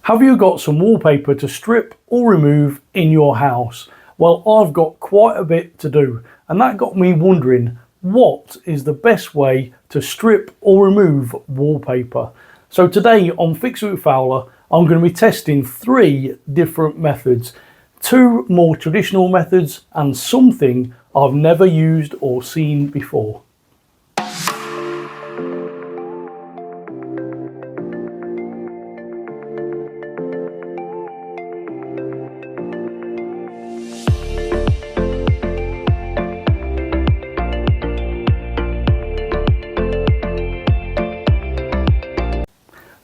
Have you got some wallpaper to strip or remove in your house? Well, I've got quite a bit to do, and that got me wondering, what is the best way to strip or remove wallpaper? So today on Fix It with Fowler, I'm going to be testing 3 different methods, 2 more traditional methods and something I've never used or seen before.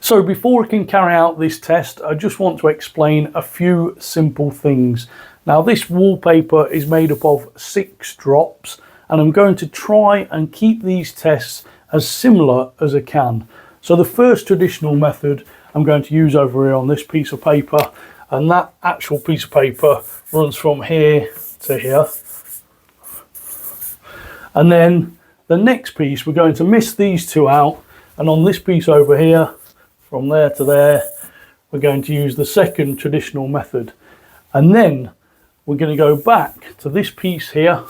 So before I can carry out this test, I just want to explain a few simple things. Now this wallpaper is made up of 6 drops, and I'm going to try and keep these tests as similar as I can. So the first traditional method I'm going to use over here on this piece of paper, and that actual piece of paper runs from here to here. And then the next piece, we're going to miss these 2 out, and on this piece over here, from there to there, we're going to use the second traditional method. And then we're going to go back to this piece here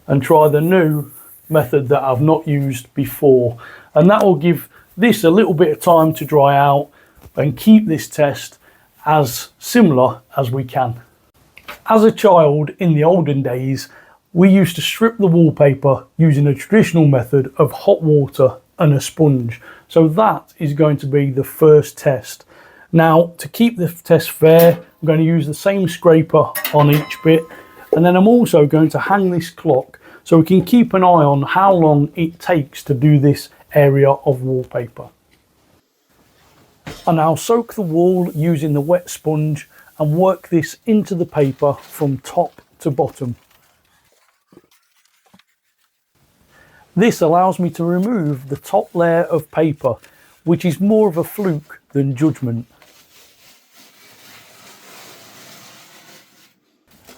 and try the new method that I've not used before. And that will give this a little bit of time to dry out and keep this test as similar as we can. As a child in the olden days, we used to strip the wallpaper using a traditional method of hot water and a sponge. So that is going to be the first test. Now, to keep the test fair, I'm going to use the same scraper on each bit, and then I'm also going to hang this clock so we can keep an eye on how long it takes to do this area of wallpaper. And I'll soak the wall using the wet sponge and work this into the paper from top to bottom. This allows me to remove the top layer of paper, which is more of a fluke than judgment.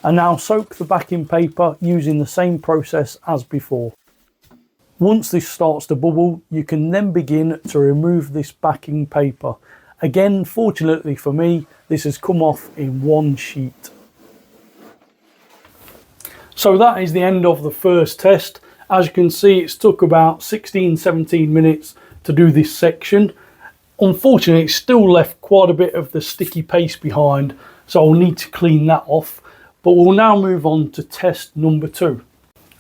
And now soak the backing paper using the same process as before. Once this starts to bubble, you can then begin to remove this backing paper. Again, fortunately for me, this has come off in one sheet. So that is the end of the first test. As you can see, it's took about 16-17 minutes to do this section. Unfortunately, it's still left quite a bit of the sticky paste behind, so I'll need to clean that off. But we'll now move on to test number 2.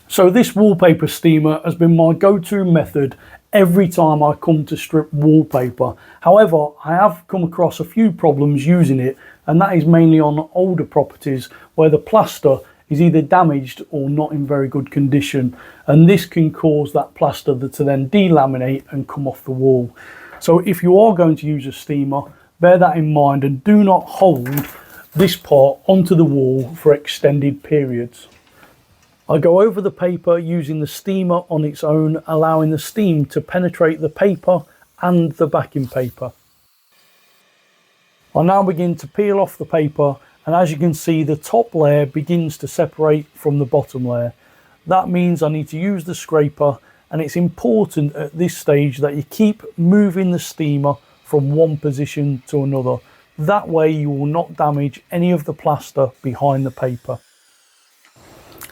So this wallpaper steamer has been my go-to method every time I come to strip wallpaper. However, I have come across a few problems using it, and that is mainly on older properties where the plaster is either damaged or not in very good condition, and this can cause that plaster to then delaminate and come off the wall. So if you are going to use a steamer, bear that in mind and do not hold this part onto the wall for extended periods. I go over the paper using the steamer on its own, allowing the steam to penetrate the paper and the backing paper. I now begin to peel off the paper, and as you can see, the top layer begins to separate from the bottom layer. That means I need to use the scraper, and it's important at this stage that you keep moving the steamer from one position to another. That way you will not damage any of the plaster behind the paper.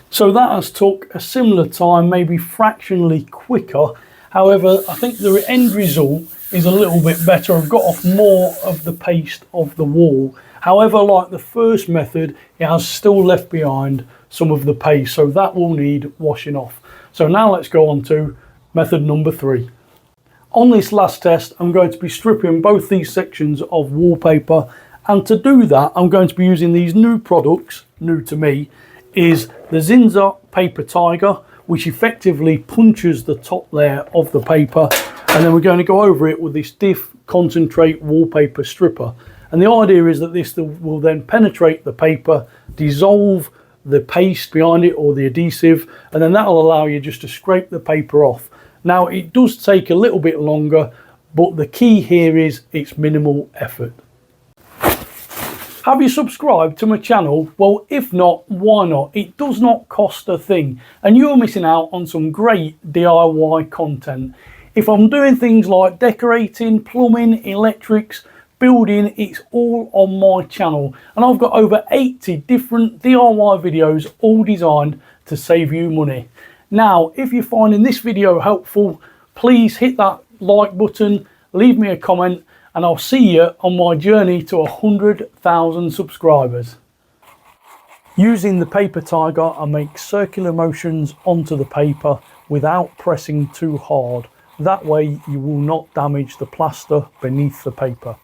So that has took a similar time, maybe fractionally quicker. However, I think the end result is a little bit better. I've got off more of the paste of the wall. However, like the first method, it has still left behind some of the paste, so that will need washing off. So now let's go on to method number 3. On this last test, I'm going to be stripping both these sections of wallpaper, and to do that, I'm going to be using these new products, new to me, is the Zinza Paper Tiger, which effectively punches the top layer of the paper, and then we're going to go over it with this Diff Concentrate Wallpaper Stripper. And the idea is that this will then penetrate the paper, dissolve the paste behind it or the adhesive, and then that will allow you just to scrape the paper off. Now it does take a little bit longer, but the key here is it's minimal effort. Have you subscribed to my channel? Well, if not, why not? It does not cost a thing, and you're missing out on some great DIY content. If I'm doing things like decorating, plumbing, electrics, building, it's all on my channel, and I've got over 80 different DIY videos all designed to save you money. Now, if you're finding this video helpful, please hit that like button, leave me a comment, and I'll see you on my journey to 100,000 subscribers. Using the paper tiger, I make circular motions onto the paper without pressing too hard. That way you will not damage the plaster beneath the paper.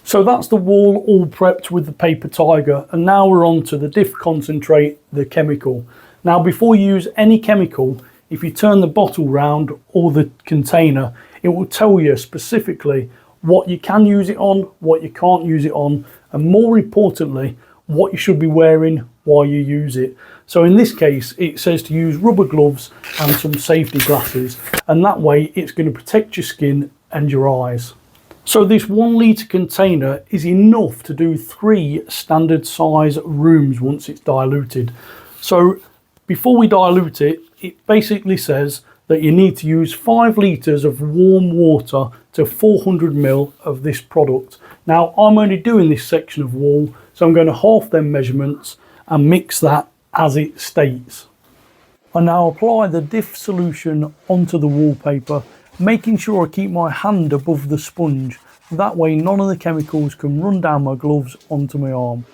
So that's the wall all prepped with the paper tiger, and now we're on to the diff concentrate, the chemical. Now, before you use any chemical, if you turn the bottle round or the container, it will tell you specifically what you can use it on, what you can't use it on, and more importantly, what you should be wearing while you use it. So in this case, it says to use rubber gloves and some safety glasses, and that way it's going to protect your skin and your eyes. So this 1 litre container is enough to do 3 standard size rooms once it's diluted. So before we dilute it, it basically says that you need to use 5 litres of warm water to 400 ml of this product. Now, I'm only doing this section of wall, so I'm going to half them measurements and mix that as it states. I now apply the diff solution onto the wallpaper, making sure I keep my hand above the sponge. That way none of the chemicals can run down my gloves onto my arm.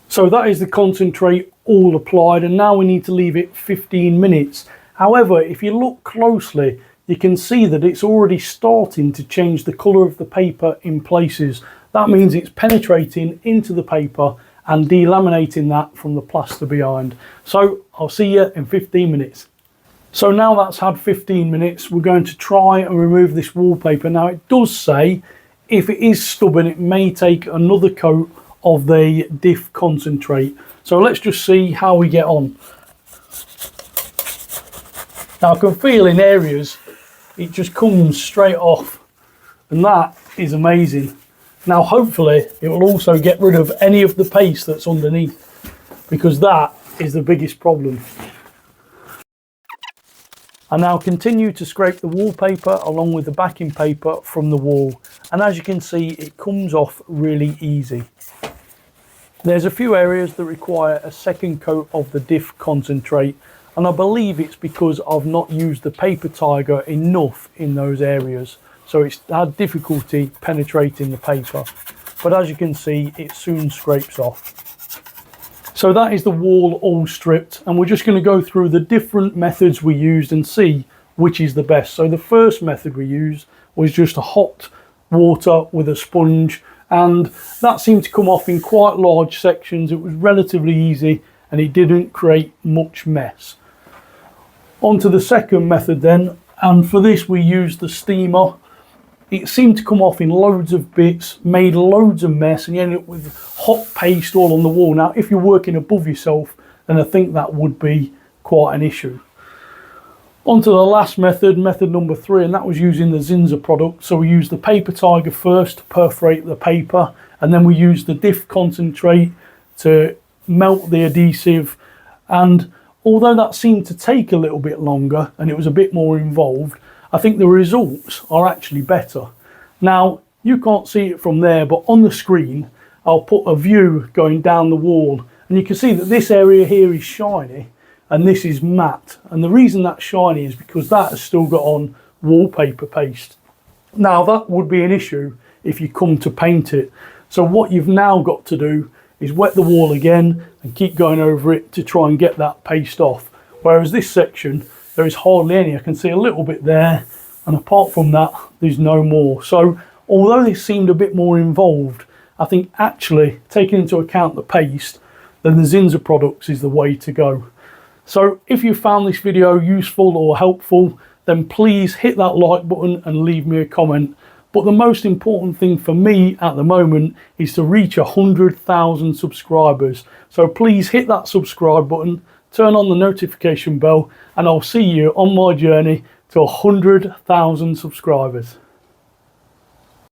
So that is the concentrate all applied, and now we need to leave it 15 minutes. However, if you look closely, you can see that it's already starting to change the colour of the paper in places. That means it's penetrating into the paper and delaminating that from the plaster behind. So I'll see you in 15 minutes. So now that's had 15 minutes, we're going to try and remove this wallpaper. Now, it does say if it is stubborn, it may take another coat of the diff concentrate. So let's just see how we get on. Now, I can feel in areas it just comes straight off, and that is amazing. Now, hopefully it will also get rid of any of the paste that's underneath, because that is the biggest problem. I now continue to scrape the wallpaper along with the backing paper from the wall, and as you can see, it comes off really easy. There's a few areas that require a second coat of the diff concentrate, and I believe it's because I've not used the paper tiger enough in those areas, so it's had difficulty penetrating the paper. But as you can see, it soon scrapes off. So that is the wall all stripped, and we're just going to go through the different methods we used and see which is the best. So the first method we used was just a hot water with a sponge, and that seemed to come off in quite large sections. It was relatively easy and it didn't create much mess. On to the second method then, and for this we used the steamer. It seemed to come off in loads of bits, made loads of mess, and you ended up with hot paste all on the wall. Now, if you're working above yourself, then I think that would be quite an issue. On to the last method, method number 3, and that was using the Zinsser product. So we used the paper tiger first to perforate the paper, and then we used the diff concentrate to melt the adhesive. And although that seemed to take a little bit longer and it was a bit more involved, I think the results are actually better. Now, you can't see it from there, but on the screen, I'll put a view going down the wall, and you can see that this area here is shiny and this is matte. And the reason that's shiny is because that has still got on wallpaper paste. Now, that would be an issue if you come to paint it. So what you've now got to do is wet the wall again and keep going over it to try and get that paste off. Whereas this section, there is hardly any. I can see a little bit there, and apart from that, there's no more. So although this seemed a bit more involved, I think actually taking into account the paste, then the Zinsser products is the way to go. So if you found this video useful or helpful, then please hit that like button and leave me a comment. But the most important thing for me at the moment is to reach 100,000 subscribers. So please hit that subscribe button, turn on the notification bell, and I'll see you on my journey to 100,000 subscribers.